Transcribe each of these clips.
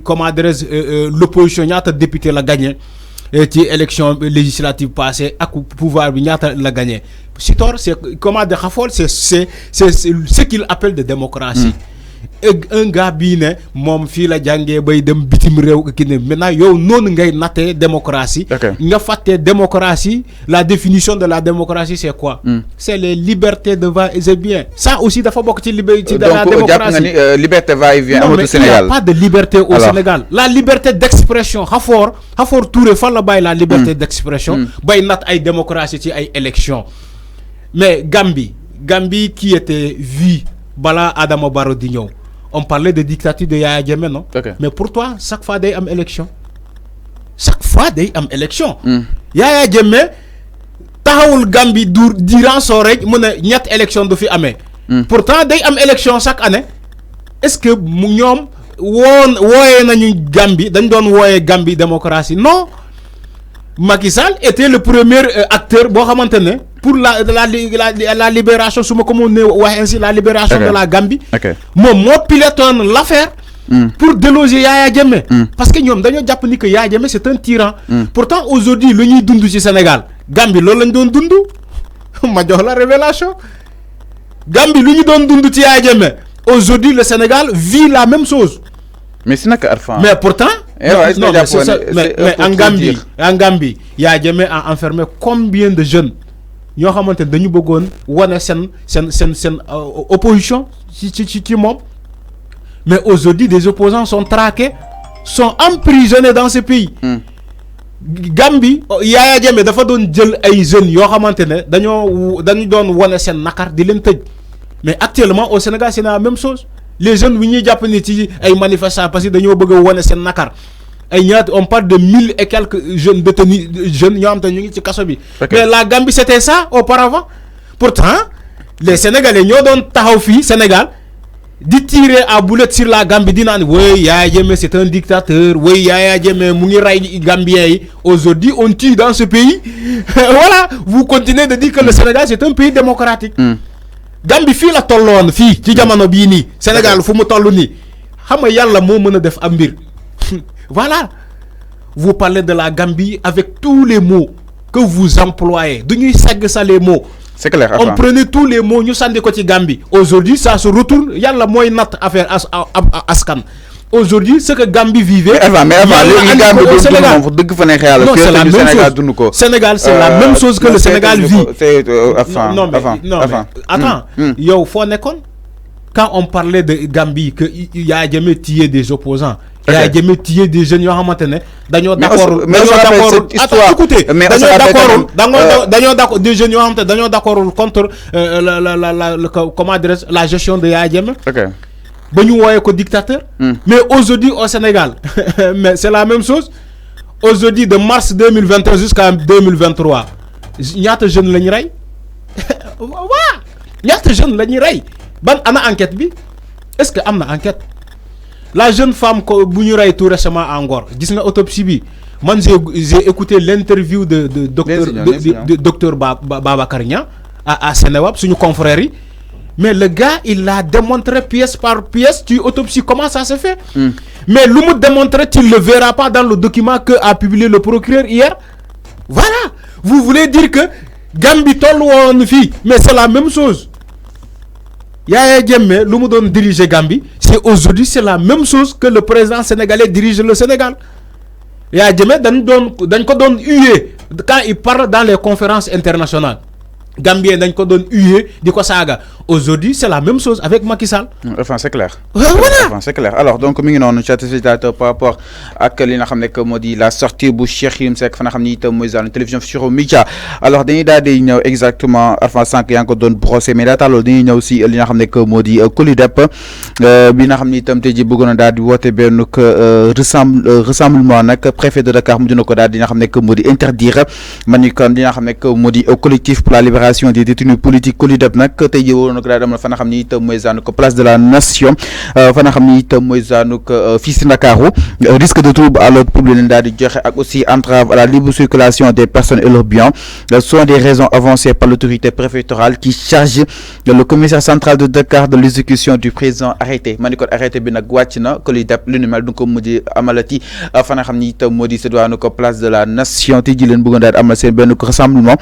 comment dirais-je l'opposition ñaata député la gagné ci élection législative passée ak pouvoir bi ñaata la gagné Sitor c'est comment de xafool c'est ce qu'il appelle de démocratie. Un gars bii ne moom fii la jàngee bay dem bitim réew ki ne maintenant yow noonu ngay nattee démocratie. nga fàttee démocratie la définition de la démocratie c'est quoi. C'est les libertés de va et vient. Ça aussi dafa bokk ci liberté de la démocratie. Donc jàpp nga ni liberté va et vient au Sénégal. Il n'y a pas de liberté au Sénégal. La liberté d'expression Khafor Touré fan la bàyyi la liberté d'expression. bay nat ay démocratie ci ay élections. Mais Gambie qui était vie bala Adama Barrow di ñëw on parlait de dictature de Yaya Jammeh non. Mais pour toi chaque fois day am élection Yaya Jammeh taxawul Gambie durant son règne mu ne ñett élection du fi amee. Pourtant day am élection chaque année. Est-ce que ñoom wooyee nañu Gambie dañ doon wooyee Gambie démocratie non. Macky Sall était le premier acteur boo xamante ne pour la libération su ma ko mën a wax ainsi la libération de la Gambie. moom moo pilotoon l'affaire. Pour déloger Yaya Jammeh. Parce que ñoom dañoo jàpp ni que Yaya Jammeh c'est un tyran. Pourtant aujourd'hui lu ñuy dund ci Sénégal Gambie loolu lañ doon dund ma jox la révélation Gambie lu ñu doon dund ci Yaya Jammeh aujourd'hui le Sénégal vit la même chose. Mais c'est naka Arfan. Mais pourtant. Non, mais en Gambie Yaya Jammeh a enfermé combien de jeunes ñoo xamante ne dañu bëggoon wane seen opposition ci moom. Mais aujourd'hui des opposants sont traqués sont emprisonnés dans ce pays. Gambie Yaya Jammeh dafa doon jël ay jeunes yoo xamante ne dañu doon wane seen nakar di leen tëj. Mais actuellement au Sénégal c'est la même chose. Les jeunes wi ñuy jàpp ni ci ay manifestants parce que dañoo bëgg a wane seen nakar ay ñaata on parle de 1000 et quelques jeunes détenus jeunes ñoo xam te ñu ngi ci kaso bi. Mais la Gambie c'était ça auparavant. Pourtant les Sénégalais ñoo doon taxaw fii Sénégal di tirer à boulette sur la Gambie di naan oui Yaya Jammeh c'est un dictateur oui Yaya Jammeh mu ngi rey Gambiens yi aujourd'hui on tue dans ce pays voilà vous continuez de dire que le Sénégal c'est un pays démocratique. Gambie fii la tolloon fii ci jamono bii nii Sénégal fu mu toll nii xam nga yàlla moo mën a def am mbir voilà vous parlez de la Gambie avec tous les mots que vous employez du ñuy segg sa les mots. C'est clair. On prenait tous les mots ñu sànni ko ci Gambie aujourd'hui ça se retourne yàlla mooy natt affaire askan. Aujourd'hui ce que Gambie vivait. mais avant les Gambie du Sénégal dëgg fa ne xëy non c'est la même chose Sénégal c'est la même chose que le Sénégal vit. Non mais attends yow foo nekkoon quand on parlait de Gambie que Yaya Jammeh tué des opposants. Yaya Jammeh tué des jeunes yoo xamante ne dañoo d'accord écoutez dañoo d'accord des jeunes yoo xamante ne dañoo d'accord contre comment dirais-je la gestion de Yaya Jammeh. ba ñu wooyee ko dictateur. Mais aujourd'hui au Sénégal mais c'est la même chose aujourd'hui de mars 2021 jusqu'à 2023 ñaata jeunes la ñu rey waaw ñaata jeunes la ñu rey ban ana enquête bi est-ce que am na enquête la jeune femme ko bu ñu rey tout récemment à Ngor gis nga autopsie bi man j'ai écouté l'interview de docteur Babacar Niang à Senewab suñu confrère yi. Mais le gars, il l'a démontré pièce par pièce. Tu autopsies, comment ça se fait? Mais le mot démontré, tu ne le verras pas dans le document que a publié le procureur hier. Voilà. Vous voulez dire que Gambie tol won fi, mais c'est la même chose. Yaya Jammeh, le mot donne diriger Gambie, c'est aujourd'hui c'est la même chose que le président sénégalais dirige le Sénégal. Yaya Jammeh dañ ko don hué quand il parle dans les conférences internationales. Gambien dañ ko doon hué di ko saaga aujourd'hui c'est la même chose avec Macky Sall. Enfin c'est clair. Voilà. Enfin c'est clair alors donc mi ngi noonu chers téléspectateurs par rapport ak li nga xam ne que moo di la sortie bu Cheikh Yérim Seck fa nga xam ni itam mooy zaanu télévision Futurs Médias alors dañuy daal di ñëw exactement Arfan sànq yaa ngi ko doon brosser mais laata loolu dañuy ñëw si li nga xam ne que moo di Colidep bi nga xam ni itam tey jii bëggoon na daal di woote benn rassemblement nag préfet de Dakar mujj na ko daal di nga xam ne que moo di interdire man ni kon li nga xam ne que moo di collectif pour la libération libération des détenus politiques Colideb nag tey jii woon na ko daal dama fa nga xam ni itam mooy zaanu ko place de la nation fa nga xam ni itam mooy zaanu ko fii si Ndakaaru risque de trouble à l'ordre public leen daal di joxe ak aussi entrave à la libre circulation des personnes et leurs biens sont des raisons avancées par l'autorité préfectorale qui charge le commissaire central de Dakar de l'exécution du présent arrêté ma ni kon arrêté bi nag wàcc na Colideb lu ni mel du ko mujj amalati fa nga xam ni itam moo di sa doonu ko place de la nation tey jii leen bëggoon daal di amal seen benn rassemblement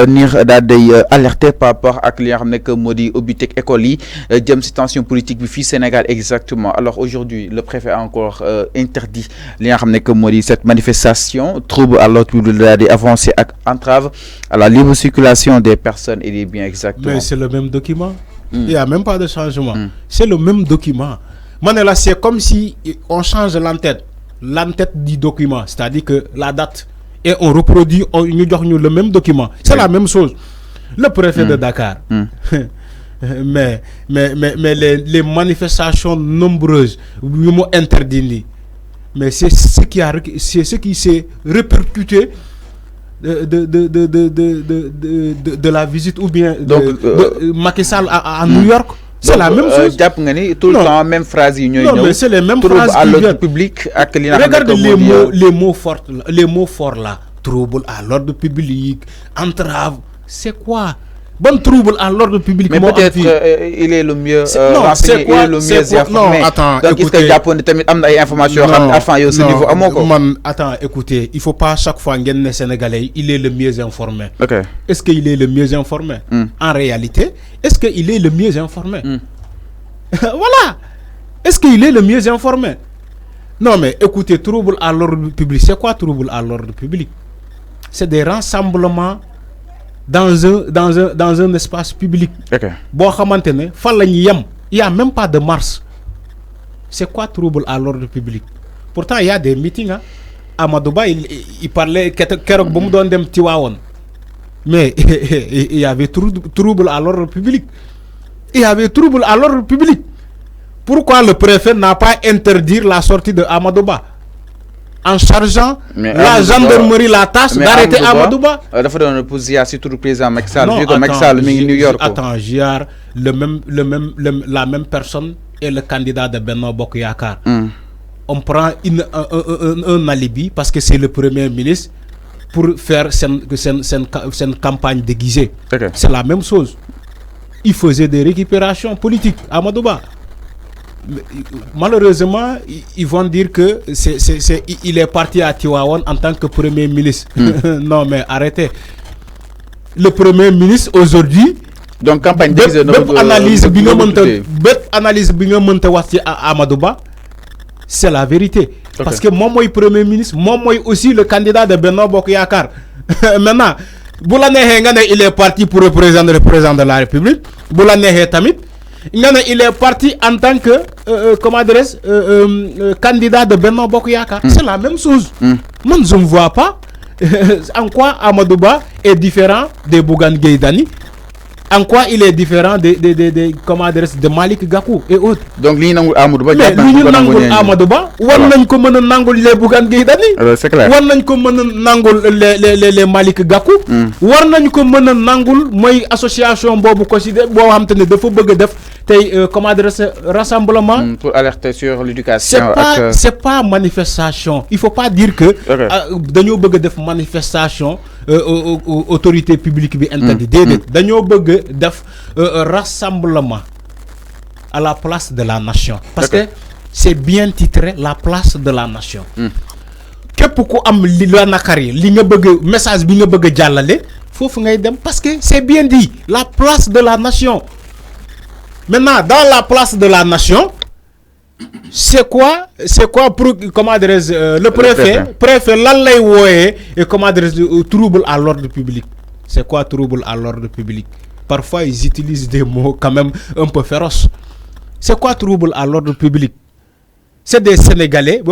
niir daal day alerté par rapport ak li nga xam ne que moo di ubbiteg école yi jëm si tension politique bi fii Sénégal exactement. Alors aujourd'hui le préfet a encore interdit li nga xam ne que moo di cette manifestation trouble à l'ordre public daal di avancé ak entrave à la libre circulation des personnes et des biens exactement. Mais c'est le même document. Il n'y a même pas de changement. C'est le même document. Manela, c'est comme si on change l'entête du document, c'est-à-dire que la date, et on reproduit le même document. C'est la même chose. Le préfet de Dakar, mais les manifestations nombreuses, ils m'ont interdit. Mais c'est ce qui s'est répercuté de la visite ou bien de Macky Sall à New York. C'est la même chose. Tout le temps, même phrase. Non, mais c'est les mêmes phrases à l'ordre public. Regarde les mots forts là. Trouble à l'ordre public, entrave. C'est quoi? Bon trouble à l'ordre public. Mais peut-être il est le mieux renseigné, il est le mieux informé. Non, attends, donc est-ce que Japon a information attends, écoutez, il ne faut pas à chaque fois que Sénégalais, il est le mieux informé. Okay. Est-ce qu'il est le mieux informé? En réalité, est-ce qu'il est le mieux informé? Voilà. Est-ce qu'il est le mieux informé? Non, mais écoutez, trouble à l'ordre public, c'est quoi trouble à l'ordre public? C'est des rassemblements dans un espace public. Bon, il n'y a même pas de marche. C'est quoi trouble à l'ordre public? Pourtant, il y a des meetings. Hein. À Madouba, il parlait mais il y avait trouble à l'ordre public. Il y avait trouble à l'ordre public. Pourquoi le préfet n'a pas interdit la sortie de Amadouba en chargeant la gendarmerie la tâche d'arrêter Amadouba? Il faut donner position surtout le président Macky Sall. New York. Attends, la même personne est le candidat de Benno Bokk Yakaar. On prend un alibi parce que c'est le premier ministre pour faire une campagne déguisée. C'est la même chose. Il faisait des récupérations politiques à Amadouba. Malheureusement, ils vont dire que il est parti à Tivaouane en tant que premier ministre. Non, mais arrêtez. Le premier ministre aujourd'hui. Donc campagne déguisée. Analyse à Amadouba, c'est la vérité. Parce que moi, premier ministre, moi aussi le candidat de Benno Bokk Yakaar. Maintenant, il est parti pour représenter le président de la République. Tamit. Il est parti en tant que candidat de Benno Bokk Yakaar. C'est la même chose. Moi, je ne vois pas en quoi Amadouba est différent de Bougane Gueye Dany. En quoi il est différent de Malick Gakou et autres. Donc, lui, Amadouba, les Bougane Gueye Dany. C'est clair. Les Malick Gakou. Association Bobu Considère rassemblement pour alerter sur l'éducation. C'est pas manifestation. Il faut pas dire que dañoo bëgg def manifestation autorité publique bi interdit. Dañoo bëgg def rassemblement à la place de la nation. Parce que c'est bien titré la place de la nation. Képp ku am li la nakari li nga bëgg message bi nga bëgg jàllale foofu ngay dem parce que c'est bien dit la place de la nation. Maintenant, dans la place de la nation, c'est quoi pour le préfet l'allait et trouble à l'ordre public. C'est quoi trouble à l'ordre public? Parfois ils utilisent des mots quand même un peu féroces. C'est quoi trouble à l'ordre public? C'est des Sénégalais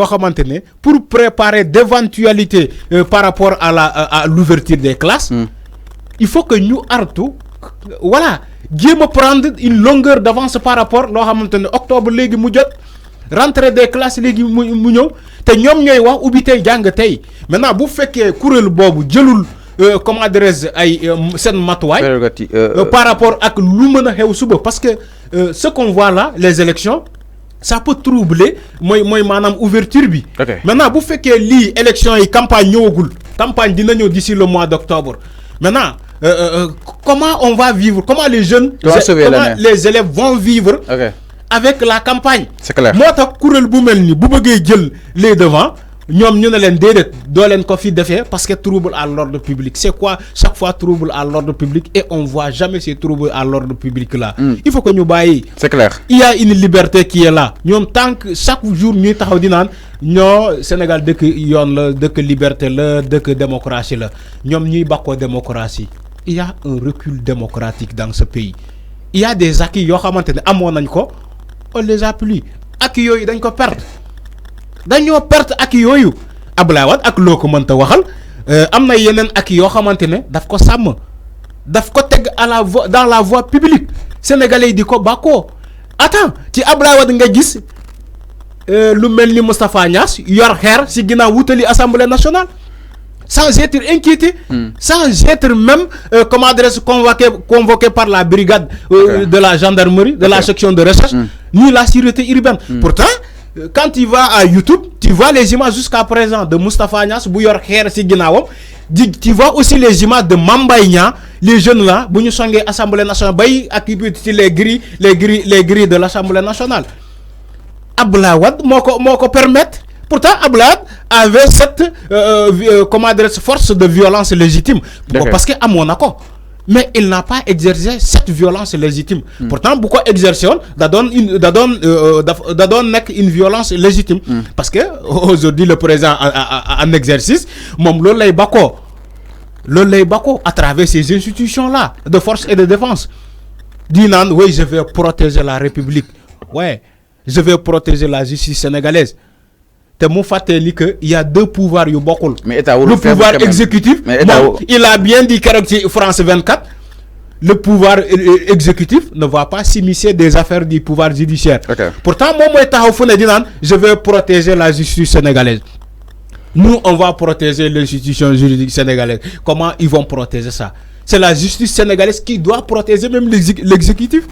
pour préparer d'éventualités par rapport à l'ouverture des classes. Il faut que nous arrêtons. Voilà. Dieu me prendre une longueur d'avance par rapport à octobre légui mu jot rentrée des classes légui mu ñew té ñom ñoy wax ubi tay jang tay maintenant bu féké kurel bobu jëlul comment adresse ay sen matuwaay par rapport à lu mën a xew suba parce que ce qu'on voit là les élections ça peut troubler moi manam ouverture bi maintenant bu fekkee li élection yi campagne dina ñëw d'ici le mois d'octobre maintenant comment on va vivre, comment les jeunes, comment les élèves vont vivre avec la campagne. C'est clair. Moi, ta kuréel bu melni bu bëggee jël les devants, ñom ñu ne leen déedéet doo leen ko fi defee parce que trouble à l'ordre public. C'est quoi chaque fois trouble à l'ordre public et on voit jamais ces troubles à l'ordre public là. Il faut que ñu bàyyi. C'est clair. Il y a une liberté qui est là. ñom tant que chaque jour ñuy taxaw di naan ñoo Sénégal dëkk yoon la dëkk liberté la dëkk démocratie la ñom ñuy bako démocratie. Il y a un recul démocratique dans ce pays. Il y a des acquis yo xamantene amon nañ ko on les a plus acquis yoyu dañ ko perdre dañoo perte acquis yoyu Abdoulaye Wade ak loo ko mënta waxal amna yenen acquis yo xamantene daf ko sam daf ko teg à la voie dans la voie publique sénégalais di ko bako attends ci Abdoulaye Wade nga gis lu melni Moustapha Niass yor xeer ci ginnaaw wutali assemblée nationale sans être inquiété, sans être même, comment adresse, convoqué par la brigade de la gendarmerie, de la section de recherche, ni la sécurité urbaine. Pourtant, quand tu vas à YouTube, tu vois les images jusqu'à présent de Moustapha Niass, Bouyor Kher Siginawom, tu vois aussi les images de Mambaïnia, les jeunes là, Bougnou Sangé, Assemblée nationale, Bayi, occupent les grilles de l'Assemblée nationale. Abdoulaye Wade, moko permettre. Pourtant, Abdoulaye avait cette force de violence légitime. Bon, parce qu'à mon accord. Mais il n'a pas exercé cette violence légitime. Pourtant, beaucoup exercent, donne une violence légitime. Parce que aujourd'hui, le président en exercice, à travers ces institutions-là, de force et de défense, dit non, oui, je vais protéger la République. Ouais, je vais protéger la justice sénégalaise. Il y a deux pouvoirs le pouvoir exécutif, il a bien dit que France 24, le pouvoir exécutif ne va pas s'immiscer des affaires du pouvoir judiciaire. Pourtant, je vais protéger la justice sénégalaise. Nous, on va protéger l'institution juridique sénégalaise. Comment ils vont protéger ça? C'est la justice sénégalaise qui doit protéger même l'exécutif.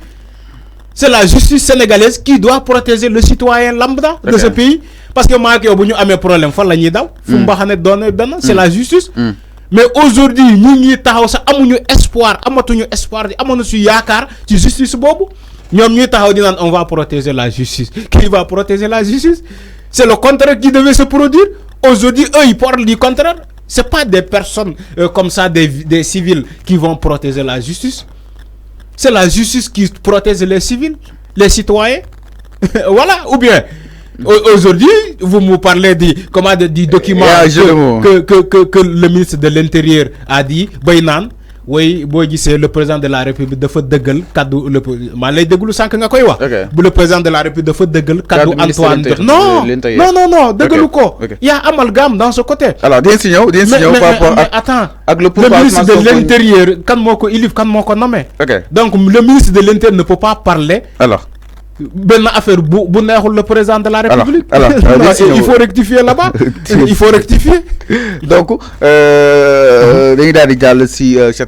C'est la justice sénégalaise qui doit protéger le citoyen lambda de ce pays. Parce que moi, j'ai un problème, c'est la justice. Mais aujourd'hui, nous avons espoir, justice. On va protéger la justice. Qui va protéger la justice? C'est le contraire qui devait se produire. Aujourd'hui, eux, ils parlent du contraire. Ce n'est pas des personnes comme ça, des civils qui vont protéger la justice. C'est la justice qui protège les civils, les citoyens. Voilà, ou bien aujourd'hui, vous me parlez du document que le ministre de l'Intérieur a dit, oui, c'est le président de la République de Fodegel, le président de la République de Fodegel, Antoine. Non, il y a amalgame dans ce côté. Alors, mais attends, le ministre de l'Intérieur, donc le ministre de l'Intérieur ne peut pas parler. Alors, affaire le président de la République. Alors, il faut rectifier là-bas. Il faut rectifier. Donc,